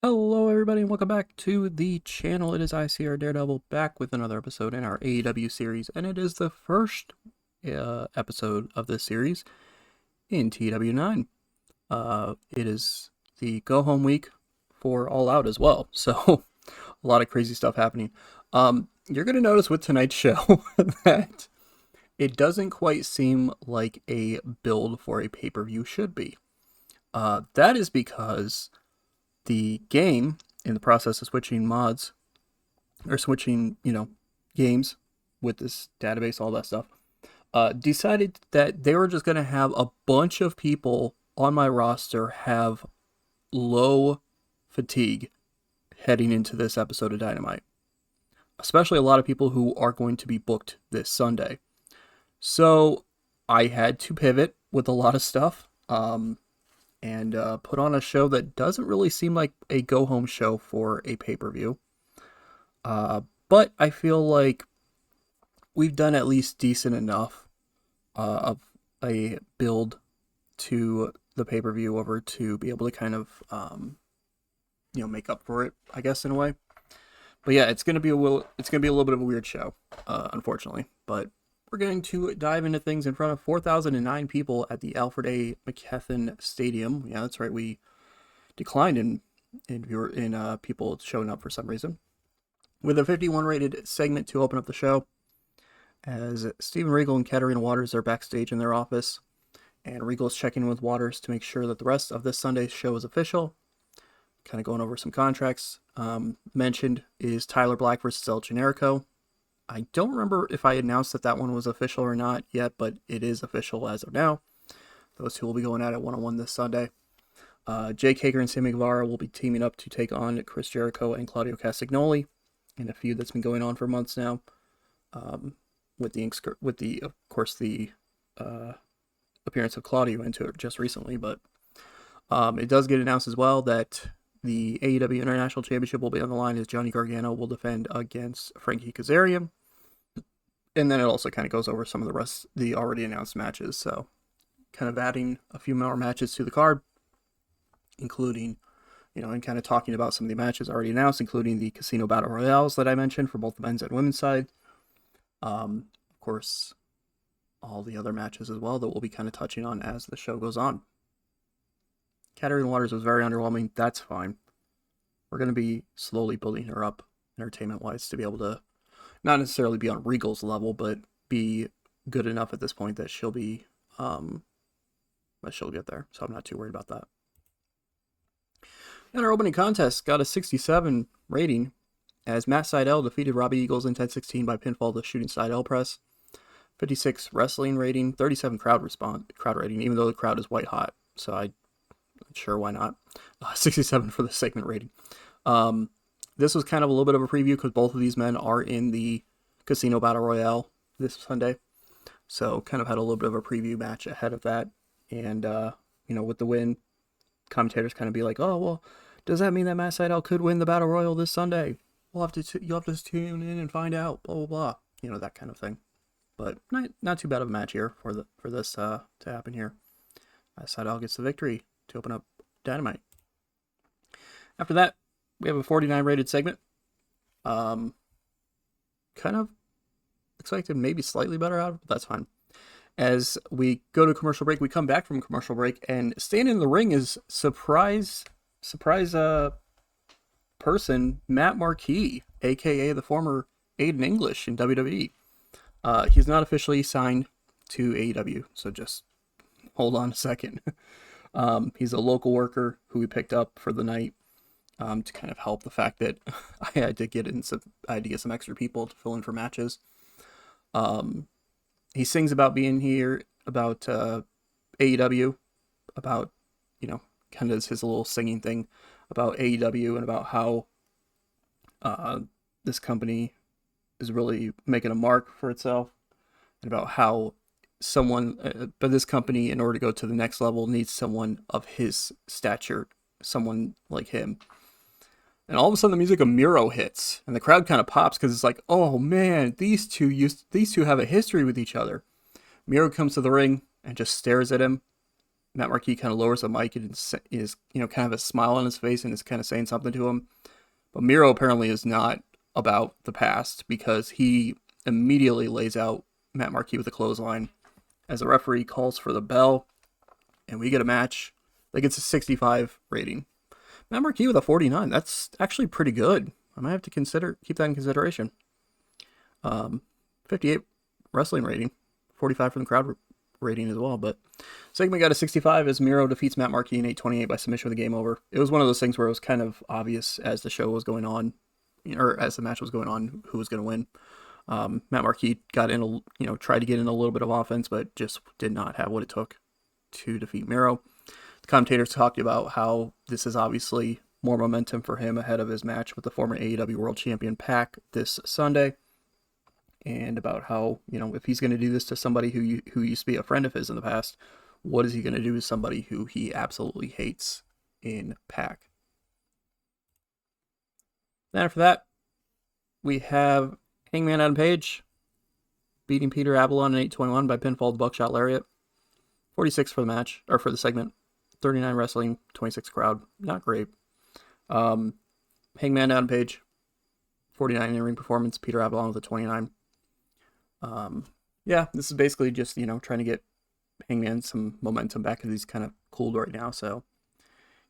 Hello, everybody, and welcome back to the channel. It is ICR Daredevil back with another episode in our AEW series, and it is the first episode of this series in TEW IX. It is the go home week for All Out as well, so a lot of crazy stuff happening. You're going to notice with tonight's show that it doesn't quite seem like a build for a pay per view should be. That is because the game, in the process of switching mods or switching, games with this database, all that stuff, decided that they were just going to have a bunch of people on my roster have low fatigue heading into this episode of Dynamite, especially a lot of people who are going to be booked this Sunday. So I had to pivot with a lot of stuff. And put on a show that doesn't really seem like a go-home show for a pay-per-view. But I feel like we've done at least decent enough of a build to the pay-per-view over to be able to kind of, make up for it, I guess, in a way. But yeah, it's gonna be a little bit of a weird show, unfortunately. But we're going to dive into things in front of 4,009 people at the Alfred A. McKethan Stadium. Yeah, that's right. We declined in people showing up for some reason. With a 51 rated segment to open up the show, as Steven Regal and Katarina Waters are backstage in their office, and Regal's checking with Waters to make sure that the rest of this Sunday's show is official. Kind of going over some contracts. Mentioned is Tyler Black versus El Generico. I don't remember if I announced that one was official or not yet, but it is official as of now. Those two will be going at it one-on-one this Sunday. Jake Hager and Sammy Guevara will be teaming up to take on Chris Jericho and Claudio Castagnoli in a feud that's been going on for months now. With the appearance of Claudio into it just recently, but it does get announced as well that the AEW International Championship will be on the line as Johnny Gargano will defend against Frankie Kazarian. And then it also kind of goes over some of the already announced matches. So kind of adding a few more matches to the card, including, and kind of talking about some of the matches already announced, including the Casino Battle Royales that I mentioned for both the men's and women's side. Of course, all the other matches as well that we'll be kind of touching on as the show goes on. Katarina Waters was very underwhelming. That's fine. We're going to be slowly building her up entertainment-wise to be able to not necessarily be on Regal's level, but be good enough at this point that she'll get there. So I'm not too worried about that. And our opening contest got a 67 rating as Matt Sydal defeated Robbie Eagles in 10-16 by pinfall to shooting Sydal press. 56 wrestling rating, 37 crowd rating, even though the crowd is white hot. So I'm sure, why not? 67 for the segment rating. This was kind of a little bit of a preview because both of these men are in the Casino Battle Royale this Sunday. So kind of had a little bit of a preview match ahead of that. And, with the win, commentators kind of be like, oh, well, does that mean that Matt Sydal could win the Battle Royal this Sunday? You'll have to tune in and find out, blah, blah, blah. That kind of thing. But not too bad of a match here for this to happen here. Sydal gets the victory to open up Dynamite. After that, we have a 49 rated segment. Kind of expected maybe slightly better out of it, but that's fine. As we go to commercial break, we come back from commercial break, and standing in the ring is surprise person Matt Marquis, aka the former Aiden English in WWE. He's not officially signed to AEW, so just hold on a second. He's a local worker who we picked up for the night. To kind of help the fact that I had to get some extra people to fill in for matches. He sings about being here, about AEW, about, kind of his little singing thing about AEW and about how this company is really making a mark for itself, and about how but this company, in order to go to the next level, needs someone of his stature, someone like him. And all of a sudden, the music of Miro hits, and the crowd kind of pops because it's like, oh man, these two have a history with each other. Miro comes to the ring and just stares at him, Matt Marquis kind of lowers the mic and is kind of a smile on his face and is kind of saying something to him. But Miro apparently is not about the past, because he immediately lays out Matt Marquis with a clothesline as the referee calls for the bell, and we get a match that gets a 65 rating. Matt Marquis with a 49. That's actually pretty good. I might have to keep that in consideration. 58 wrestling rating, 45 from the crowd rating as well. But segment got a 65 as Miro defeats Matt Marquis in 8:28 by submission with the game over. It was one of those things where it was kind of obvious as the show was going on, or as the match was going on, who was going to win. Matt Marquis got in, tried to get in a little bit of offense, but just did not have what it took to defeat Miro. The commentators talked about how this is obviously more momentum for him ahead of his match with the former AEW World Champion Pac this Sunday, and about how, if he's going to do this to somebody who used to be a friend of his in the past, what is he going to do to somebody who he absolutely hates in Pac? Then after that, we have Hangman Adam Page beating Peter Avalon in 8:21 by pinfall buckshot lariat. 46 for the match, or for the segment. 39 wrestling, 26 crowd. Not great. Hangman Adam Page, 49 in-ring performance. Peter Avalon with a 29. Yeah, this is basically just, trying to get Hangman some momentum back, because he's kind of cooled right now. So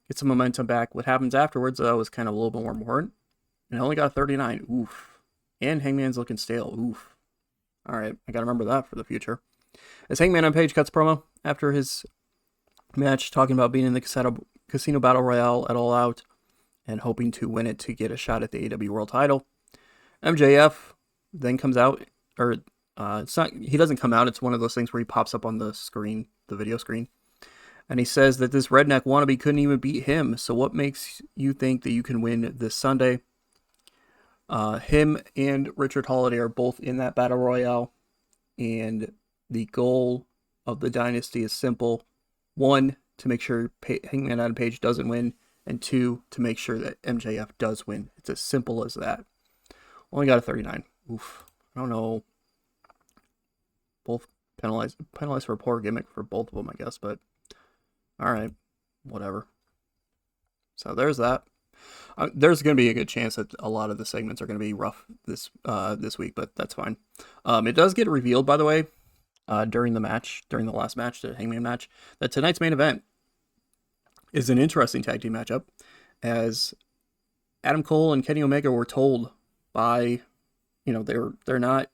get some momentum back. What happens afterwards, though, is kind of a little bit more important. And I only got a 39. Oof. And Hangman's looking stale. Oof. All right, I got to remember that for the future. As Hangman on Page cuts promo after his match, talking about being in the Casino Battle Royale at All Out and hoping to win it to get a shot at the AEW World title. MJF then comes out, or he doesn't come out, it's one of those things where he pops up on the screen, the video screen, and he says that this redneck wannabe couldn't even beat him, so what makes you think that you can win this Sunday? Him and Richard Holiday are both in that Battle Royale, and the goal of the dynasty is simple. 1, to make sure Hangman Adam Page doesn't win, and 2, to make sure that MJF does win. It's as simple as that. Only got a 39. Oof. I don't know. Both penalized for a poor gimmick for both of them, I guess, but alright. Whatever. So there's that. There's going to be a good chance that a lot of the segments are going to be rough this week, but that's fine. It does get revealed, by the way, during the last match, the Hangman match, that tonight's main event is an interesting tag team matchup, as Adam Cole and Kenny Omega were told by, they're not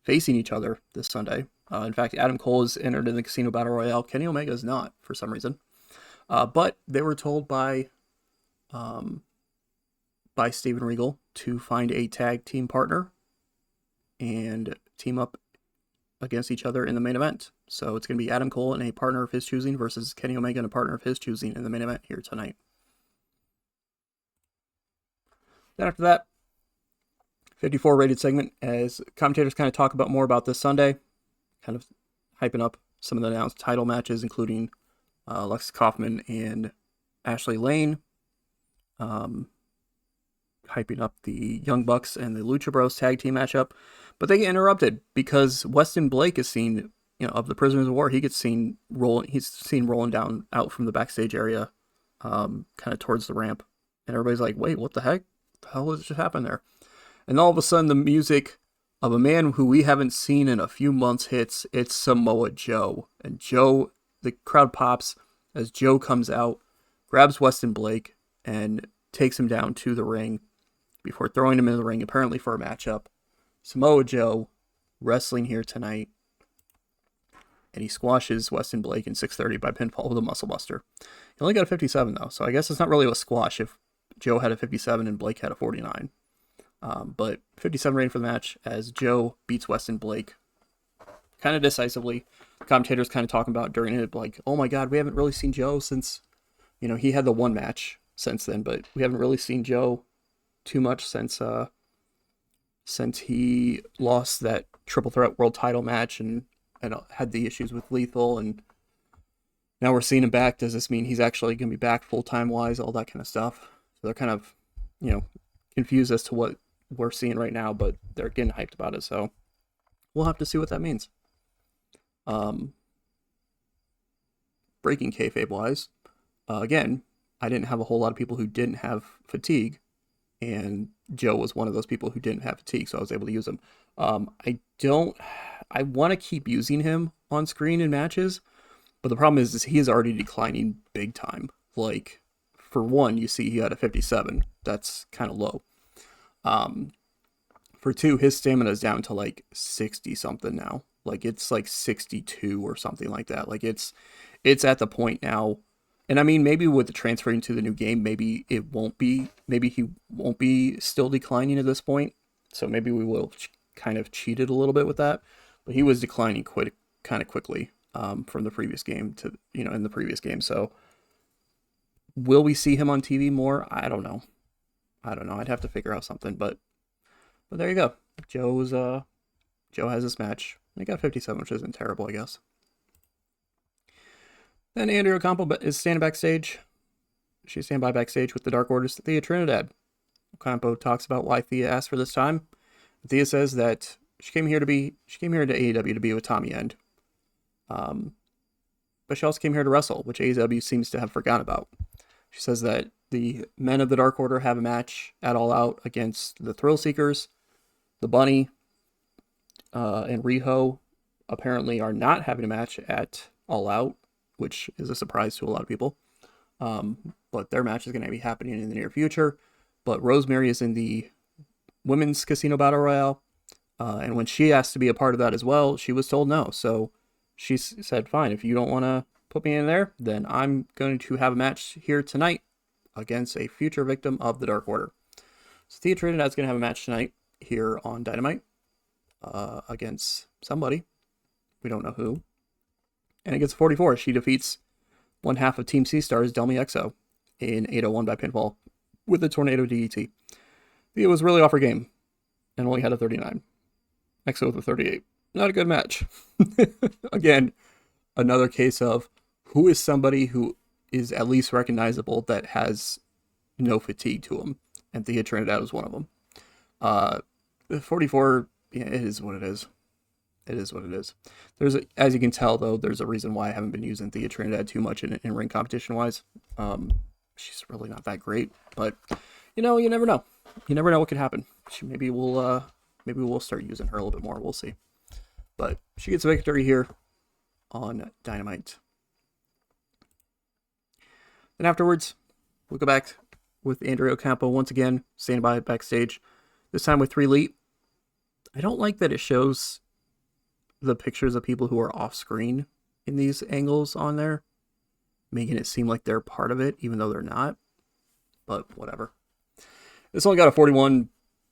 facing each other this Sunday. In fact, Adam Cole is entered in the Casino Battle Royale. Kenny Omega is not, for some reason. But they were told by Steven Regal to find a tag team partner and team up against each other in the main event. So it's going to be Adam Cole and a partner of his choosing versus Kenny Omega and a partner of his choosing in the main event here tonight. Then after that, 54 rated segment, as commentators kind of talk about more about this Sunday, kind of hyping up some of the announced title matches, including Alexis Kaufman and Ashley Lane, hyping up the Young Bucks and the Lucha Bros tag team matchup, but they get interrupted because Weston Blake is seen, of the Prisoners of War, he's seen rolling down out from the backstage area, kind of towards the ramp, and everybody's like, wait, what the heck? What the hell just happened there? And all of a sudden, the music of a man who we haven't seen in a few months hits. It's Samoa Joe. And Joe, the crowd pops as Joe comes out, grabs Weston Blake, and takes him down to the ring before throwing him in the ring, apparently for a matchup. Samoa Joe wrestling here tonight. And he squashes Weston Blake in 6:30 by pinfall with a muscle buster. He only got a 57, though, so I guess it's not really a squash if Joe had a 57 and Blake had a 49. But 57 rating for the match as Joe beats Weston Blake kind of decisively. Commentators kind of talking about during it, like, oh my God, we haven't really seen Joe since, he had the one match since then, but we haven't really seen Joe too much since he lost that triple threat world title match and had the issues with Lethal, and now we're seeing him back. Does this mean he's actually going to be back full-time wise, all that kind of stuff? So they're kind of, confused as to what we're seeing right now, but they're getting hyped about it, so we'll have to see what that means. breaking kayfabe wise, again, I didn't have a whole lot of people who didn't have fatigue, and Joe was one of those people who didn't have fatigue, so I was able to use him. I want to keep using him on screen in matches, but the problem is he is already declining big time. Like, for one, you see he had a 57. That's kind of low. For two, his stamina is down to like 60 something now. Like, it's like 62 or something like that. Like, it's at the point now. And I mean, maybe with the transferring to the new game, maybe he won't be still declining at this point. So maybe we will kind of cheated a little bit with that. But he was declining kind of quickly from the previous game to, in the previous game. So will we see him on TV more? I don't know. I'd have to figure out something, but there you go. Joe has this match. He got 57, which isn't terrible, I guess. Then Andrea Ocampo is standing backstage. She's standing by backstage with the Dark Order's Thea Trinidad. Ocampo talks about why Thea asked for this time. Thea says that she came here to AEW to be with Tommy End. But she also came here to wrestle, which AEW seems to have forgotten about. She says that the men of the Dark Order have a match at All Out against the Thrill Seekers. The Bunny and Riho apparently are not having a match at All Out, which is a surprise to a lot of people. But their match is going to be happening in the near future. But Rosemary is in the Women's Casino Battle Royale. And when she asked to be a part of that as well, she was told no. So she said, fine, if you don't want to put me in there, then I'm going to have a match here tonight against a future victim of the Dark Order. So Thea Trinidad's going to have a match tonight here on Dynamite against somebody. We don't know who. And against 44, she defeats one half of Team C-Star's Delmi Exo in 801 by pinfall with a Tornado DDT. Thea was really off her game and only had a 39. Exo with a 38. Not a good match. Again, another case of who is somebody who is at least recognizable that has no fatigue to him. And Thea Trinidad was one of them. 44, yeah, it is what it is. It is what it is. As you can tell, though, there's a reason why I haven't been using Thea Trinidad too much in ring competition-wise. She's really not that great, but, you never know. You never know what could happen. Maybe we'll start using her a little bit more. We'll see. But she gets a victory here on Dynamite. Then afterwards, we'll go back with Andrea Ocampo once again, standing by backstage. This time with 3 Elite. I don't like that it shows the pictures of people who are off screen in these angles on there, making it seem like they're part of it, even though they're not. But whatever. This only got a 41,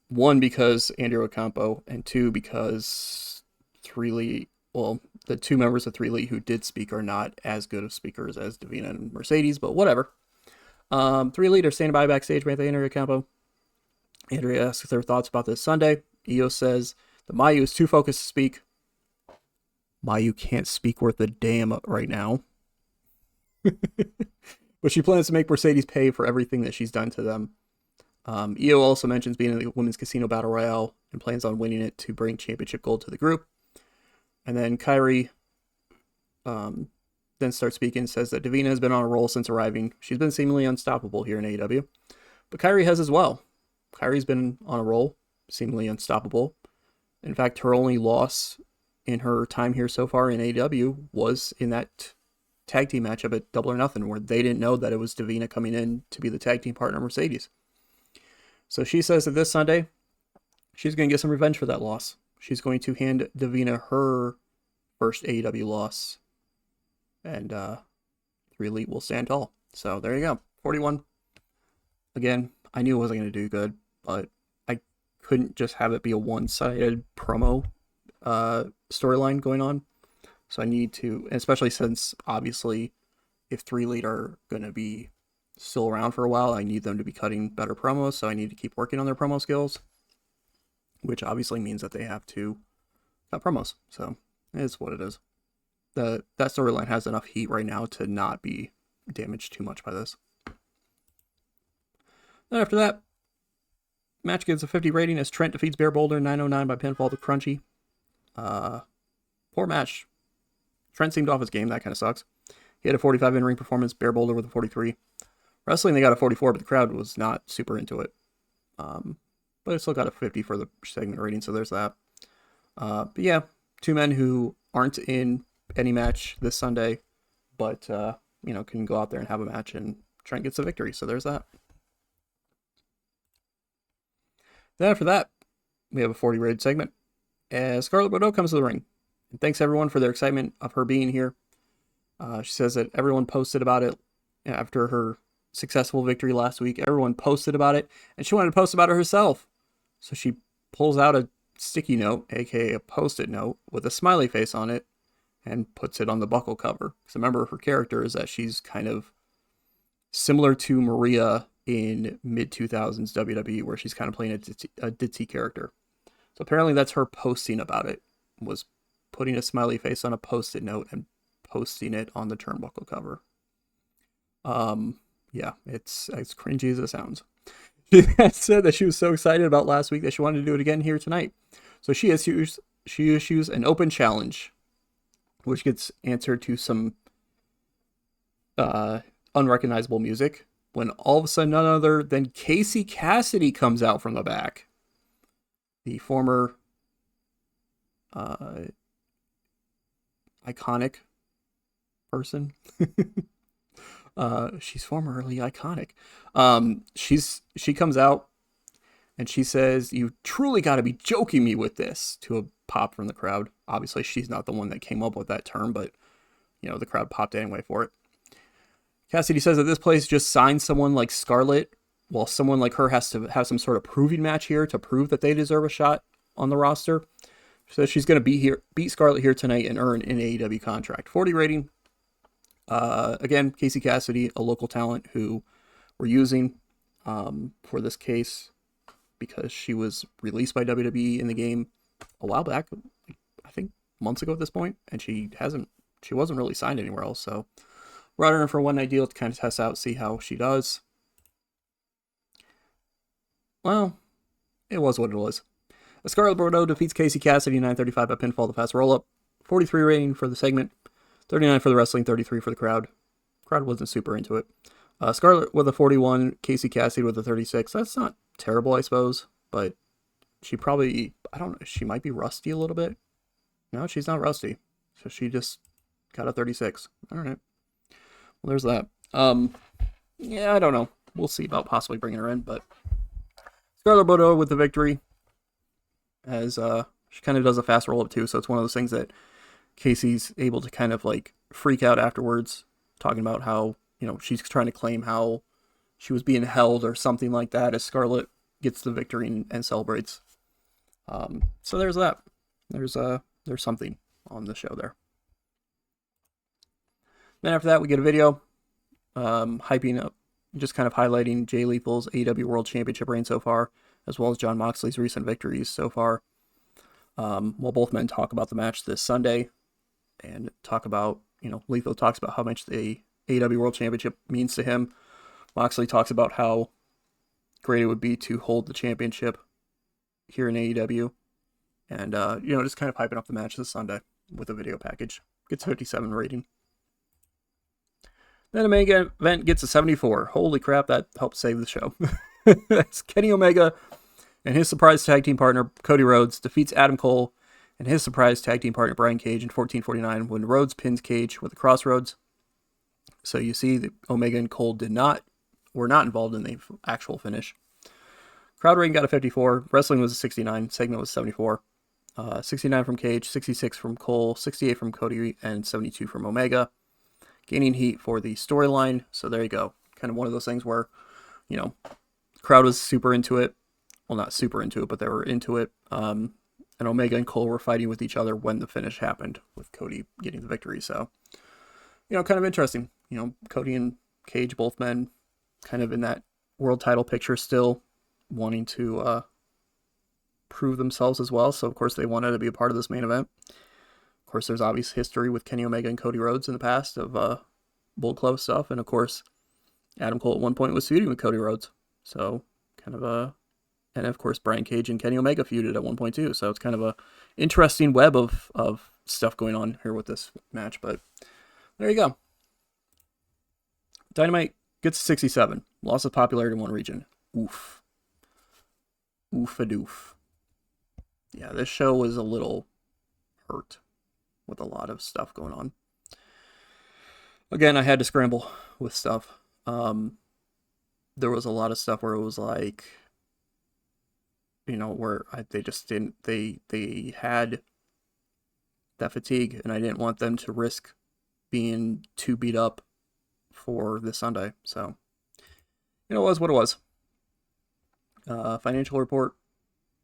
1 because Andrea Ocampo, and 2 because 3 Elite, well, the 2 members of 3 Elite who did speak are not as good of speakers as Davina and Mercedes, but whatever. 3 Elite are standing by backstage with Andrea Ocampo. Andrea asks their thoughts about this Sunday. Io says that Mayu is too focused to speak. Mayu can't speak worth a damn right now. But she plans to make Mercedes pay for everything that she's done to them. Io also mentions being in the Women's Casino Battle Royale and plans on winning it to bring championship gold to the group. And then Kairi then starts speaking and says that Davina has been on a roll since arriving. She's been seemingly unstoppable here in AEW. But Kairi has as well. Kairi's been on a roll, seemingly unstoppable. In fact, her only loss in her time here so far in AEW was in that tag team matchup at Double or Nothing, where they didn't know that it was Davina coming in to be the tag team partner of Mercedes. So she says that this Sunday, she's going to get some revenge for that loss. She's going to hand Davina her first AEW loss. And 3 Elite will stand tall. So there you go. 41. Again, I knew it wasn't going to do good, but I couldn't just have it be a one-sided promo storyline going on. So I need to, especially since obviously if 3 Elite are going to be still around for a while, I need them to be cutting better promos. So I need to keep working on their promo skills, which obviously means that they have to cut promos. So it's what it is. That storyline has enough heat right now to not be damaged too much by this. Then after that, match gets a 50 rating as Trent defeats Bear Boulder 909 by pinfall to Crunchy. Poor match. Trent seemed off his game. That kind of sucks. He had a 45 in-ring performance, Bear Boulder with a 43. Wrestling, they got a 44, but the crowd was not super into it. But it still got a 50 for the segment rating, so there's that. But yeah, two men who aren't in any match this Sunday, but, can go out there and have a match and try and get the victory, so there's that. Then after that, we have a 40 rated segment as Scarlett Bordeaux comes to the ring. And thanks everyone for their excitement of her being here. She says that everyone posted about it after her successful victory last week. Everyone posted about it, and she wanted to post about it herself. So she pulls out a sticky note, aka a post-it note, with a smiley face on it, and puts it on the buckle cover. Because remember, her character is that she's kind of similar to Maria in mid-2000s WWE, where she's kind of playing a ditzy character. So apparently that's her posting about it, was putting a smiley face on a post-it note and posting it on the turnbuckle cover. Yeah, it's as cringy as it sounds. She said that she was so excited about last week that she wanted to do it again here tonight. So she issues an open challenge, which gets answered to some unrecognizable music, when all of a sudden none other than Casey Cassidy comes out from the back. The former iconic person. She's formerly iconic. She comes out and she says, "You truly got to be joking me with this," to a pop from the crowd. Obviously, she's not the one that came up with that term, but the crowd popped anyway for it. Cassidy says that this place just signed someone like Scarlett, while someone like her has to have some sort of proving match here to prove that they deserve a shot on the roster. She says she's going to beat Scarlett here tonight and earn an AEW contract. 40 rating. Again, Casey Cassidy, a local talent who we're using for this case because she was released by WWE in the game a while back, I think months ago at this point, and she wasn't really signed anywhere else, so brought her in for a one-night deal to kind of test out, see how she does. Well, it was what it was. Scarlett Bordeaux defeats Casey Cassidy 9:35 by pinfall, the fast roll-up. 43 rating for the segment, 39 for the wrestling, 33 for the crowd. Crowd wasn't super into it. Scarlett with a 41, Casey Cassidy with a 36. That's not terrible, I suppose, but she probably, she might be rusty a little bit. No, she's not rusty. So she just got a 36. All right. Well, there's that. Yeah, I don't know. We'll see about possibly bringing her in, but Scarlett Bordeaux with the victory, as she kind of does a fast roll-up too, so it's one of those things that Casey's able to kind of like freak out afterwards, talking about how, she's trying to claim how she was being held or something like that, as Scarlett gets the victory and celebrates. So there's that. There's something on the show there. Then after that, we get a video hyping up, just kind of highlighting Jay Lethal's AEW World Championship reign so far, as well as Jon Moxley's recent victories so far. While both men talk about the match this Sunday and talk about, Lethal talks about how much the AEW World Championship means to him. Moxley talks about how great it would be to hold the championship here in AEW. And, just kind of hyping up the match this Sunday with a video package. Gets a 57 rating. Then the main event gets a 74. Holy crap, that helped save the show. That's Kenny Omega and his surprise tag team partner, Cody Rhodes, defeats Adam Cole and his surprise tag team partner, Brian Cage, in 14:49 when Rhodes pins Cage with a crossroads. So you see that Omega and Cole were not involved in the actual finish. Crowd rating got a 54. Wrestling was a 69. Segment was 74. 69 from Cage, 66 from Cole, 68 from Cody, and 72 from Omega. Gaining heat for the storyline. So there you go. Kind of one of those things where, the crowd was super into it. Well, not super into it, but they were into it. And Omega and Cole were fighting with each other when the finish happened, with Cody getting the victory. So, kind of interesting. Cody and Cage, both men, kind of in that world title picture still, wanting to prove themselves as well. So, of course, they wanted to be a part of this main event. Of course, there's obvious history with Kenny Omega and Cody Rhodes in the past of Bullet Club stuff. And, of course, Adam Cole at one point was feuding with Cody Rhodes. So, kind of and, of course, Brian Cage and Kenny Omega feuded at one point, too. So, it's kind of a interesting web of stuff going on here with this match. But there you go. Dynamite gets 67. Loss of popularity in one region. Oof. Oof-a-doof. Yeah, this show was a little hurt with a lot of stuff going on. Again, I had to scramble with stuff. There was a lot of stuff where it was like, where they just didn't, they had that fatigue, and I didn't want them to risk being too beat up for this Sunday. So, it was what it was. Financial report.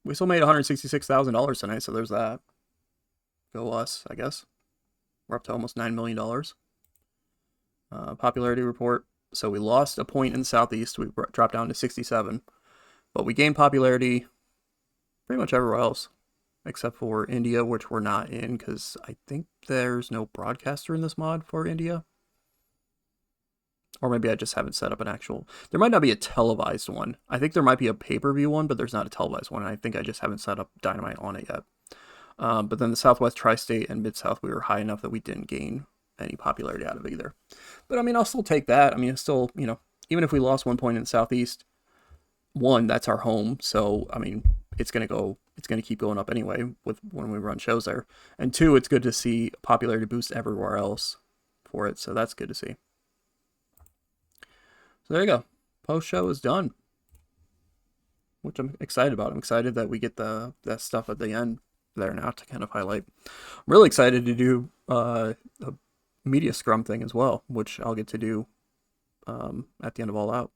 We still made $166,000 tonight, so there's that. Go us, I guess. We're up to almost $9 million. Popularity report. So we lost a point in the Southeast. We dropped down to 67. But we gained popularity pretty much everywhere else, except for India, which we're not in, because I think there's no broadcaster in this mod for India. Or maybe I just haven't set up an actual... There might not be a televised one. I think there might be a pay-per-view one, but there's not a televised one. And I think I just haven't set up Dynamite on it yet. But then the Southwest, Tri-State, and Mid-South, we were high enough that we didn't gain any popularity out of it either. But, I mean, I'll still take that. I mean, it's still, even if we lost 1 point in the Southeast, one, that's our home. So, I mean, it's going to keep going up anyway when we run shows there. And two, it's good to see popularity boost everywhere else for it. So that's good to see. So there you go. Post show is done, which I'm excited about. I'm excited that we get that stuff at the end there now to kind of highlight. I'm really excited to do a media scrum thing as well, which I'll get to do at the end of All Out.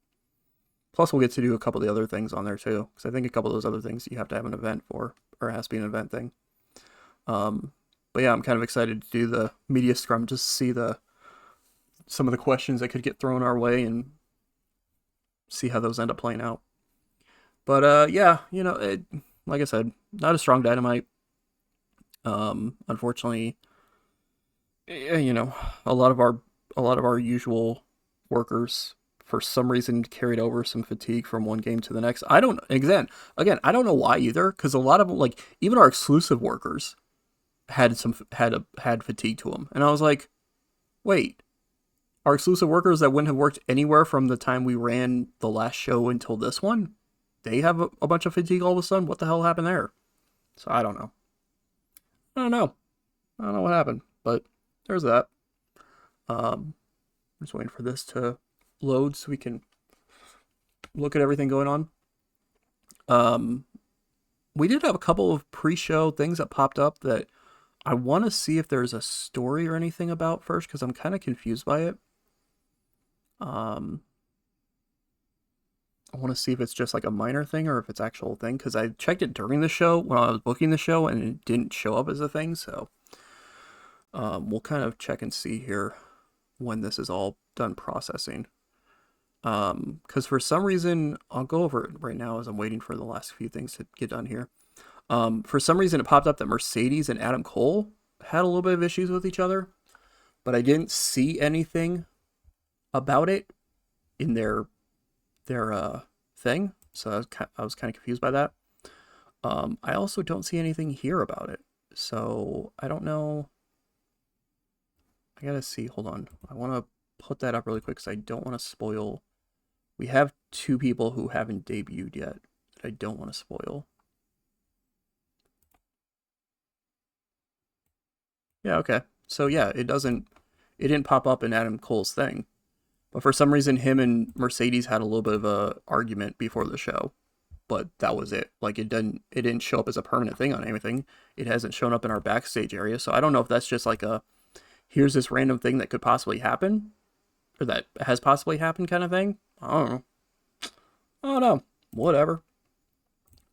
Plus, we'll get to do a couple of the other things on there too, because I think a couple of those other things you have to have an event for, or it has to be an event thing. But yeah, I'm kind of excited to do the media scrum, just to see some of the questions that could get thrown our way and see how those end up playing out. But yeah, like I said, not a strong Dynamite. Unfortunately, a lot of our usual workers for some reason carried over some fatigue from one game to the next. I don't again I don't know why either, because a lot of them, like even our exclusive workers had fatigue to them, and I was like, wait, our exclusive workers that wouldn't have worked anywhere from the time we ran the last show until this one, they have a bunch of fatigue all of a sudden. What the hell happened there? So I don't know. I don't know what happened, but there's that. I'm just waiting for this to load so we can look at everything going on. We did have a couple of pre-show things that popped up that I want to see if there's a story or anything about first, because I'm kind of confused by it. I want to see if it's just like a minor thing or if it's actual thing, because I checked it during the show when I was booking the show and it didn't show up as a thing. So we'll kind of check and see here when this is all done processing. Because for some reason, I'll go over it right now as I'm waiting for the last few things to get done here. For some reason, it popped up that Mercedes and Adam Cole had a little bit of issues with each other, but I didn't see anything about it in their thing, so I was kind of confused by that. I also don't see anything here about it, so I don't know. I gotta see. Hold on. I want to put that up really quick because I don't want to spoil. We have two people who haven't debuted yet that I don't want to spoil. Yeah, okay. So yeah, it didn't pop up in Adam Cole's thing. But for some reason, him and Mercedes had a little bit of a argument before the show, but that was it. Like it didn't show up as a permanent thing on anything. It hasn't shown up in our backstage area, so I don't know if that's just like here's this random thing that could possibly happen, or that has possibly happened kind of thing. I don't know. I don't know. Whatever.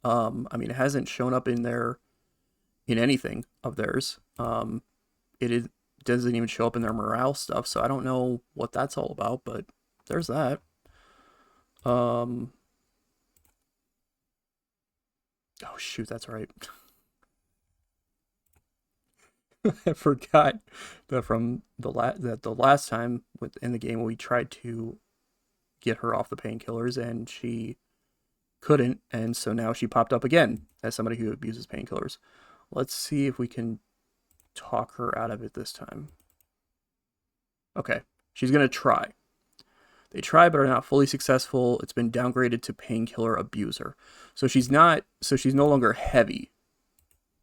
I mean, it hasn't shown up in anything of theirs. It doesn't even show up in their morale stuff, so I don't know what that's all about, but there's that. Oh shoot, that's right. I forgot that from the last time in the game we tried to get her off the painkillers and she couldn't, and so now she popped up again as somebody who abuses painkillers. Let's see if we can talk her out of it this time. Okay, she's gonna try. They try but are not fully successful. It's been downgraded to painkiller abuser. So she's not. So she's no longer heavy.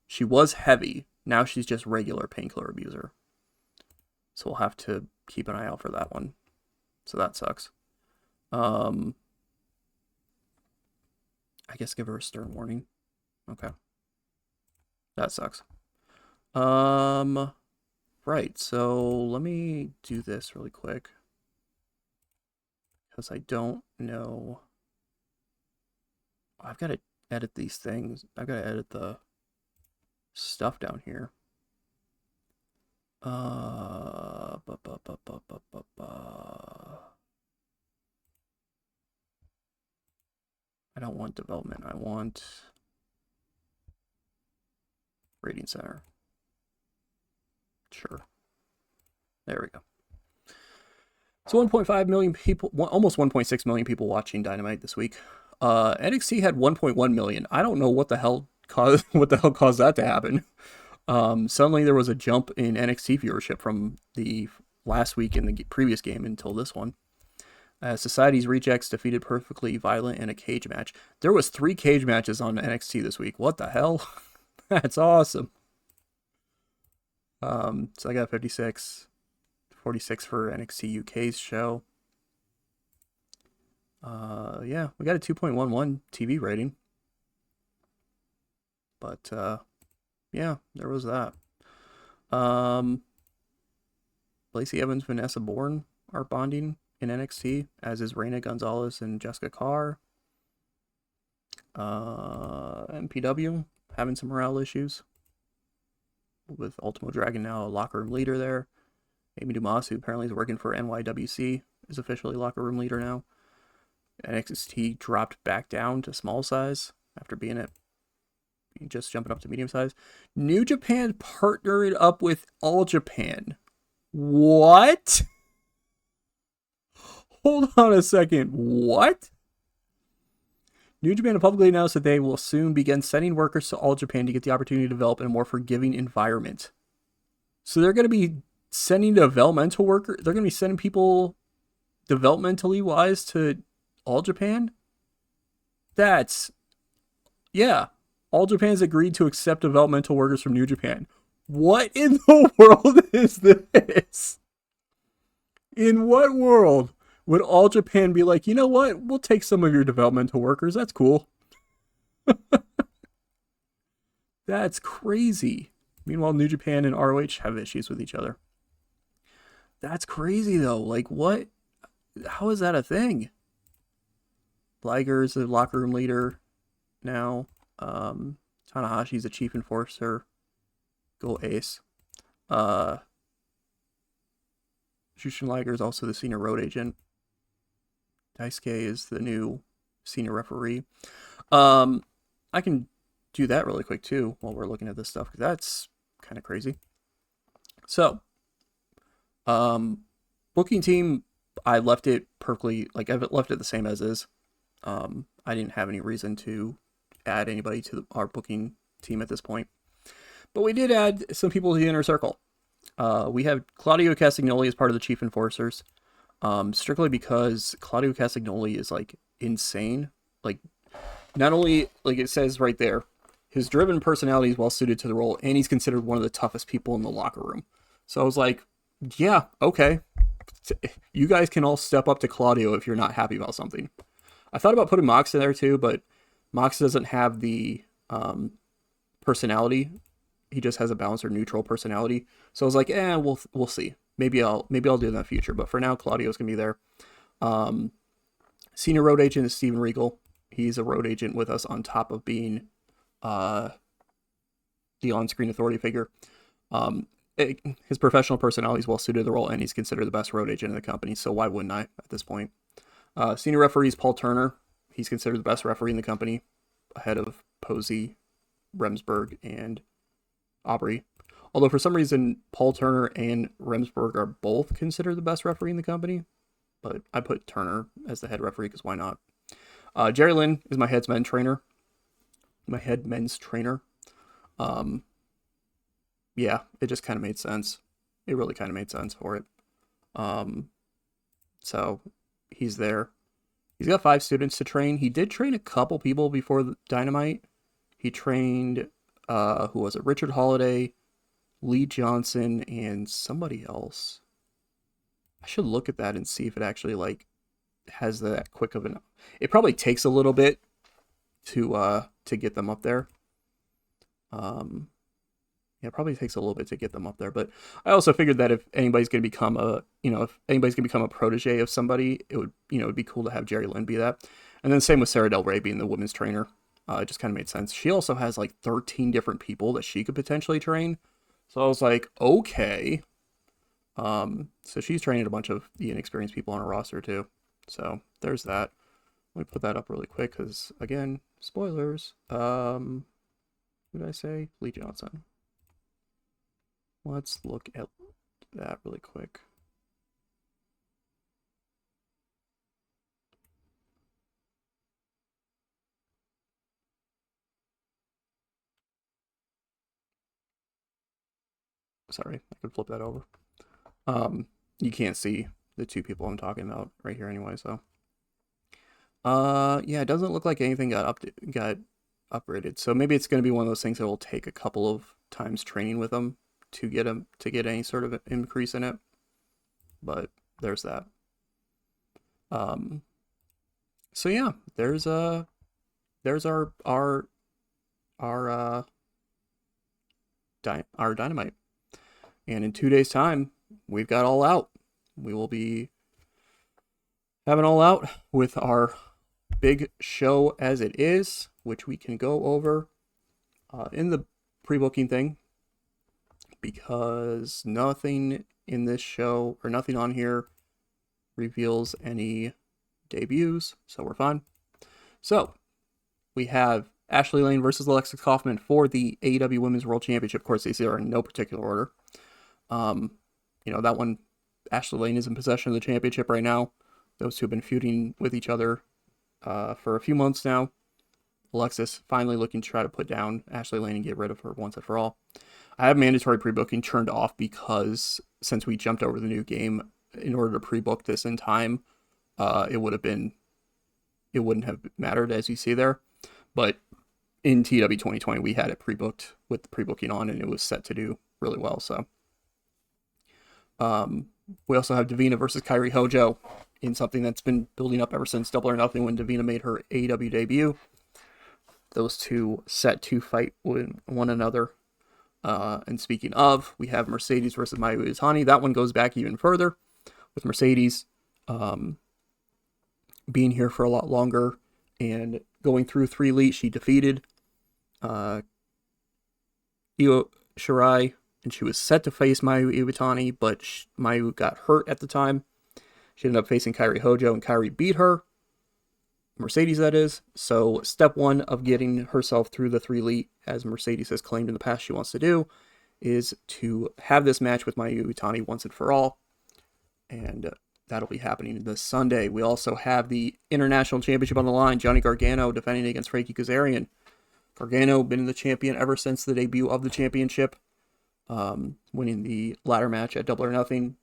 She was heavy. Now she's just regular painkiller abuser. So we'll have to keep an eye out for that one. So that sucks. I guess give her a stern warning. Okay. That sucks. Right. So let me do this really quick. Because I don't know. I've got to edit these things. I've got to edit the stuff down here. I don't want development. I want rating center. Sure. There we go. So 1.5 million people, almost 1.6 million people watching Dynamite this week. NXT had 1.1 million. I don't know what the hell caused that to happen. Suddenly there was a jump in NXT viewership from the last week in the previous game until this one. Society's Rejects defeated Perfectly Violent in a cage match. There was 3 cage matches on NXT this week. What the hell? That's awesome. So I got 56, 46 for NXT UK's show. Yeah, we got a 2.11 TV rating. But, yeah, there was that. Lacey Evans, Vanessa Bourne are bonding in NXT, as is Reina Gonzalez and Jessica Carr. MPW having some morale issues, with Ultimo Dragon now a locker room leader there. Amy Dumas, who apparently is working for NYWC, is officially locker room leader now. NXT dropped back down to small size after being at just jumping up to medium size. New Japan partnered up with All Japan. What? Hold on a second. What? New Japan publicly announced that they will soon begin sending workers to All Japan to get the opportunity to develop in a more forgiving environment. So they're going to be sending developmental workers. They're going to be sending people developmentally wise to All Japan. Yeah. All Japan's agreed to accept developmental workers from New Japan. What in the world is this? In what world would All Japan be like, you know what? We'll take some of your developmental workers. That's cool. That's crazy. Meanwhile, New Japan and ROH have issues with each other. That's crazy, though. Like, what? How is that a thing? Liger's the locker room leader now. Tanahashi's the chief enforcer. Go Ace. Jushin Liger is also the senior road agent. Daisuke is the new senior referee. I can do that really quick too while we're looking at this stuff, because that's kind of crazy. So, booking team, I left it perfectly, like I've left it the same as is. I didn't have any reason to add anybody to our booking team at this point. But we did add some people to the inner circle. We have Claudio Castagnoli as part of the chief enforcers. Strictly because Claudio Castagnoli is like insane. Like, not only, like it says right there, his driven personality is well suited to the role, and he's considered one of the toughest people in the locker room. So I was like, yeah, okay. You guys can all step up to Claudio if you're not happy about something. I thought about putting Mox in there too, but Mox doesn't have the personality. He just has a balanced or neutral personality. So I was like, we'll see. Maybe I'll do it in the future. But for now, Claudio's gonna be there. Senior road agent is Steven Regal. He's a road agent with us on top of being the on-screen authority figure. His professional personality is well suited to the role, and he's considered the best road agent in the company. So why wouldn't I at this point? Senior referee is Paul Turner. He's considered the best referee in the company, ahead of Posey, Remsburg, and Aubrey. Although for some reason, Paul Turner and Remsburg are both considered the best referee in the company. But I put Turner as the head referee because why not? Jerry Lynn is my head men's trainer. Yeah, it just kind of made sense. It really kind of made sense for it. So he's there. He's got 5 students to train. He did train a couple people before Dynamite. He trained, who was it? Richard Holiday, Lee Johnson, and somebody else. I should look at that and see if it actually like has that quick of an. It probably takes a little bit to get them up there. Yeah, it probably takes a little bit to get them up there, but I also figured that if anybody's going to become a protege of somebody, it would, it'd be cool to have Jerry Lynn be that. And then same with Sarah Del Rey being the women's trainer. It just kind of made sense. She also has like 13 different people that she could potentially train. So I was like, okay. So she's training a bunch of the inexperienced people on her roster too. So there's that. Let me put that up really quick because, again, spoilers. Who did I say? Lee Johnson. Let's look at that really quick. Sorry, I could flip that over. You can't see the 2 people I'm talking about right here anyway, so. Yeah, it doesn't look like anything got upgraded. So maybe it's going to be one of those things that will take a couple of times training with them to get any sort of increase in it. But there's that. So yeah, there's our Dynamite. And in 2 days' time, we've got All Out. We will be having All Out with our big show as it is, which we can go over in the pre-booking thing, because nothing in this show, or nothing on here, reveals any debuts, so we're fine. So, we have Ashley Lane versus Alexa Kaufman for the AEW Women's World Championship. Of course, these are in no particular order. That one, Ashley Lane is in possession of the championship right now. Those 2 have been feuding with each other for a few months now. Alexis finally looking to try to put down Ashley Lane and get rid of her once and for all. I have mandatory pre-booking turned off because since we jumped over the new game, in order to pre-book this in time, it wouldn't have mattered, as you see there. But in TEW 2020, we had it pre-booked with the pre-booking on, and it was set to do really well. So we also have Davina versus Kairi Hojo in something that's been building up ever since Double or Nothing when Davina made her AEW debut. Those 2 set to fight with one another. And speaking of, we have Mercedes versus Mayu Iwatani. That one goes back even further, with Mercedes being here for a lot longer and going through 3 Elite. She defeated Io Shirai, and she was set to face Mayu Iwatani, but Mayu got hurt at the time. She ended up facing Kairi Hojo, and Kairi beat her. Mercedes, that is. So step 1 of getting herself through the 3 Elite, as Mercedes has claimed in the past she wants to do, is to have this match with Mayu Iwatani once and for all. And that'll be happening this Sunday. We also have the International Championship on the line. Johnny Gargano defending against Frankie Kazarian. Gargano been the champion ever since the debut of the championship, winning the ladder match at Double or Nothing.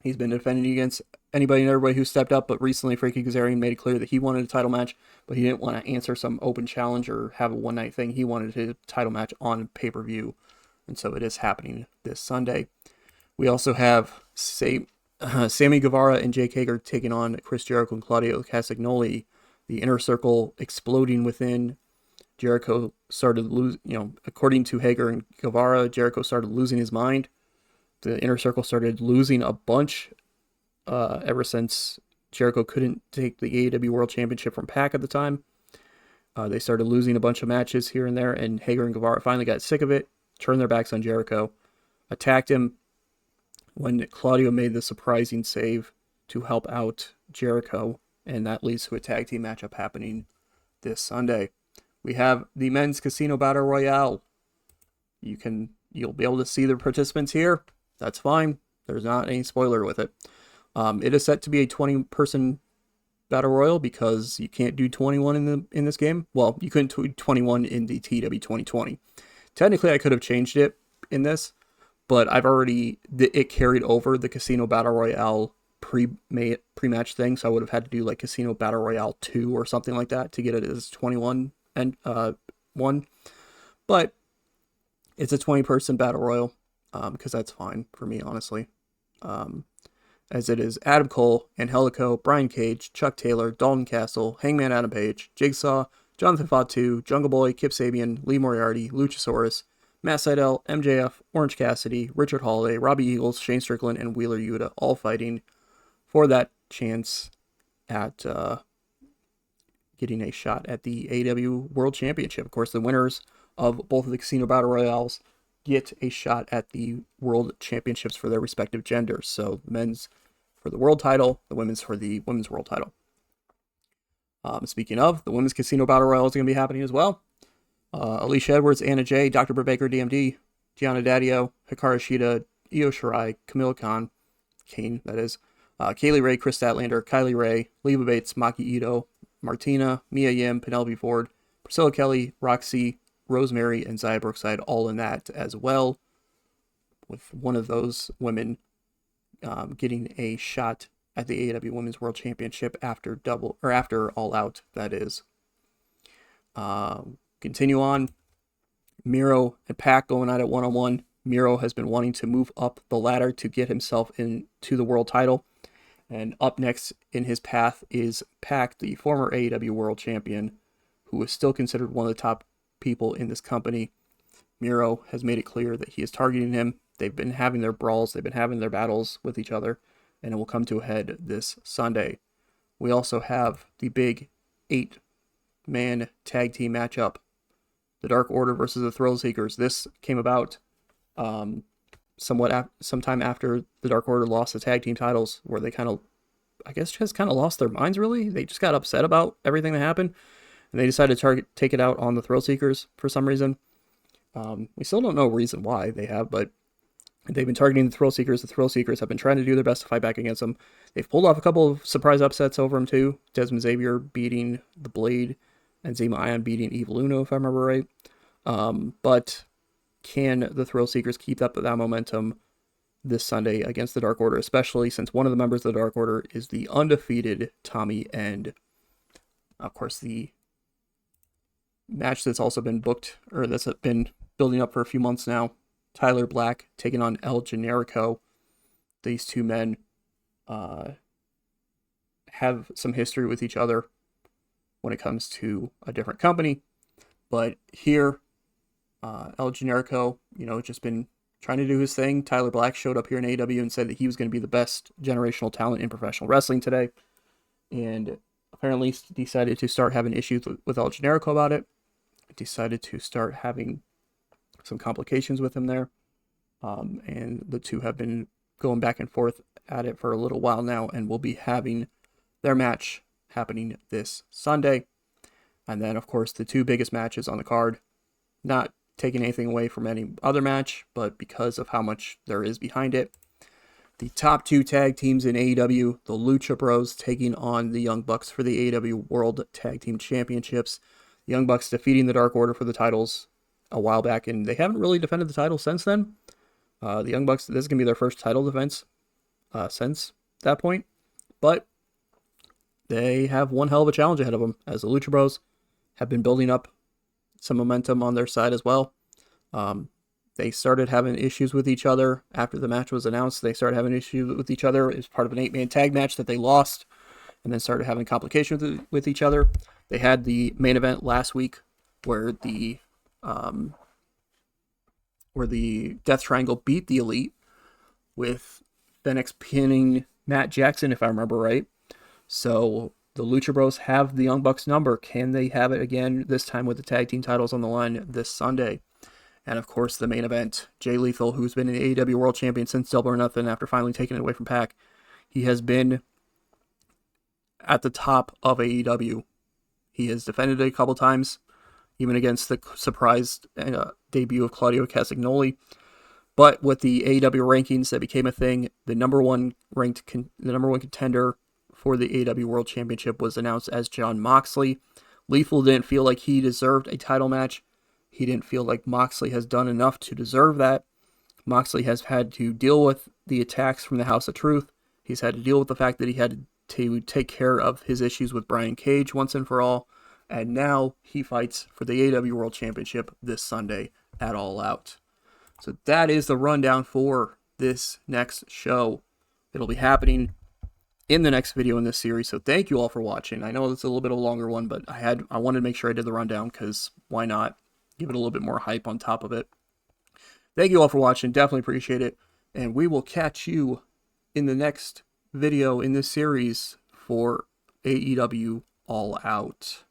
He's been defending against anybody and everybody who stepped up, but recently Frankie Kazarian made it clear that he wanted a title match, but he didn't want to answer some open challenge or have a one-night thing. He wanted a title match on pay-per-view, and so it is happening this Sunday. We also have Sammy Guevara and Jake Hager taking on Chris Jericho and Claudio Castagnoli. The inner circle exploding within. Jericho started losing, according to Hager and Guevara, Jericho started losing his mind. The inner circle started losing a bunch ever since Jericho couldn't take the AEW World Championship from Pac at the time. They started losing a bunch of matches here and there, and Hager and Guevara finally got sick of it, turned their backs on Jericho, attacked him when Claudio made the surprising save to help out Jericho, and that leads to a tag team matchup happening this Sunday. We have the Men's Casino Battle Royale. You'll be able to see the participants here. That's fine. There's not any spoiler with it. It is set to be a 20-person battle royal because you can't do 21 in this game. Well, you couldn't do 21 in the TEW 2020. Technically, I could have changed it in this, but it carried over the Casino Battle Royale pre-match thing, so I would have had to do like Casino Battle Royale 2 or something like that to get it as 21 and 1. But it's a 20-person battle royal, because that's fine for me, honestly. As it is Adam Cole, Angelico, Brian Cage, Chuck Taylor, Dalton Castle, Hangman Adam Page, Jigsaw, Jonathan Fatu, Jungle Boy, Kip Sabian, Lee Moriarty, Luchasaurus, Matt Sydal, MJF, Orange Cassidy, Richard Holiday, Robbie Eagles, Shane Strickland, and Wheeler Yuta, all fighting for that chance at getting a shot at the AEW World Championship. Of course, the winners of both of the Casino Battle Royales get a shot at the World Championships for their respective genders. So the men's for the world title, the women's for the women's world title. Speaking of, the women's Casino Battle Royale is going to be happening as well. Alicia Edwards, Anna Jay, Dr. Britt Baker, DMD, Gianna Daddio, Hikaru Shida, Io Shirai, Camilla Kane, that is, Kaylee Ray, Chris Statlander, Kylie Ray, Leva Bates, Maki Ito, Martina, Mia Yim, Penelope Ford, Priscilla Kelly, Roxy, Rosemary, and Zaya Brookside all in that as well, with one of those women getting a shot at the AEW Women's World Championship after All Out, that is. Continue on. Miro and Pac going at it one-on-one. Miro has been wanting to move up the ladder to get himself into the world title. And up next in his path is Pac, the former AEW World Champion, who is still considered one of the top people in this company. Miro has made it clear that he is targeting him. They've been having their brawls. They've been having their battles with each other. And it will come to a head this Sunday. We also have the big 8-man tag team matchup. The Dark Order versus the Thrill Seekers. This came about sometime after the Dark Order lost the tag team titles, where they just lost their minds, really. They just got upset about everything that happened, and they decided to take it out on the Thrill Seekers for some reason. We still don't know a reason why they have, but they've been targeting the Thrill Seekers. The Thrill Seekers have been trying to do their best to fight back against them. They've pulled off a couple of surprise upsets over them, too. Desmond Xavier beating The Blade, and Zema Ion beating Evil Uno, if I remember right. But can the Thrill Seekers keep up that momentum this Sunday against the Dark Order, especially since one of the members of the Dark Order is the undefeated Tommy End? Of course, the match that's also been booked, or that's been building up for a few months now, Tyler Black taking on El Generico. These two men have some history with each other when it comes to a different company. But here, El Generico, just been trying to do his thing. Tyler Black showed up here in AEW and said that he was going to be the best generational talent in professional wrestling today. And apparently decided to start having issues with El Generico about it. Decided to start having some complications with him there. And the two have been going back and forth at it for a little while now, and will be having their match happening this Sunday. And then, of course, the two biggest matches on the card, not taking anything away from any other match, but because of how much there is behind it. The top two tag teams in AEW, the Lucha Bros taking on the Young Bucks for the AEW World Tag Team Championships. The Young Bucks defeating the Dark Order for the titles a while back, and they haven't really defended the title since then. The Young Bucks, this is going to be their first title defense since that point. But they have one hell of a challenge ahead of them, as the Lucha Bros have been building up some momentum on their side as well. They started having issues with each other after the match was announced. They started having issues with each other as part of an 8-man tag match that they lost, and then started having complications with each other. They had the main event last week where the Death Triangle beat the Elite, with Fenix pinning Matt Jackson, if I remember right. So the Lucha Bros have the Young Bucks number. Can they have it again, this time with the tag team titles on the line this Sunday? And of course, the main event, Jay Lethal, who's been an AEW World Champion since Double or Nothing after finally taking it away from Pac. He has been at the top of AEW. He has defended it a couple times, even against the surprise debut of Claudio Castagnoli. But with the AEW rankings that became a thing, the number one contender for the AEW World Championship was announced as Jon Moxley. Lethal didn't feel like he deserved a title match. He didn't feel like Moxley has done enough to deserve that. Moxley has had to deal with the attacks from the House of Truth. He's had to deal with the fact that he had to take care of his issues with Brian Cage once and for all. And now he fights for the AEW World Championship this Sunday at All Out. So that is the rundown for this next show. It'll be happening in the next video in this series. So thank you all for watching. I know it's a little bit of a longer one, but I wanted to make sure I did the rundown because why not? Give it a little bit more hype on top of it. Thank you all for watching. Definitely appreciate it. And we will catch you in the next video in this series for AEW All Out.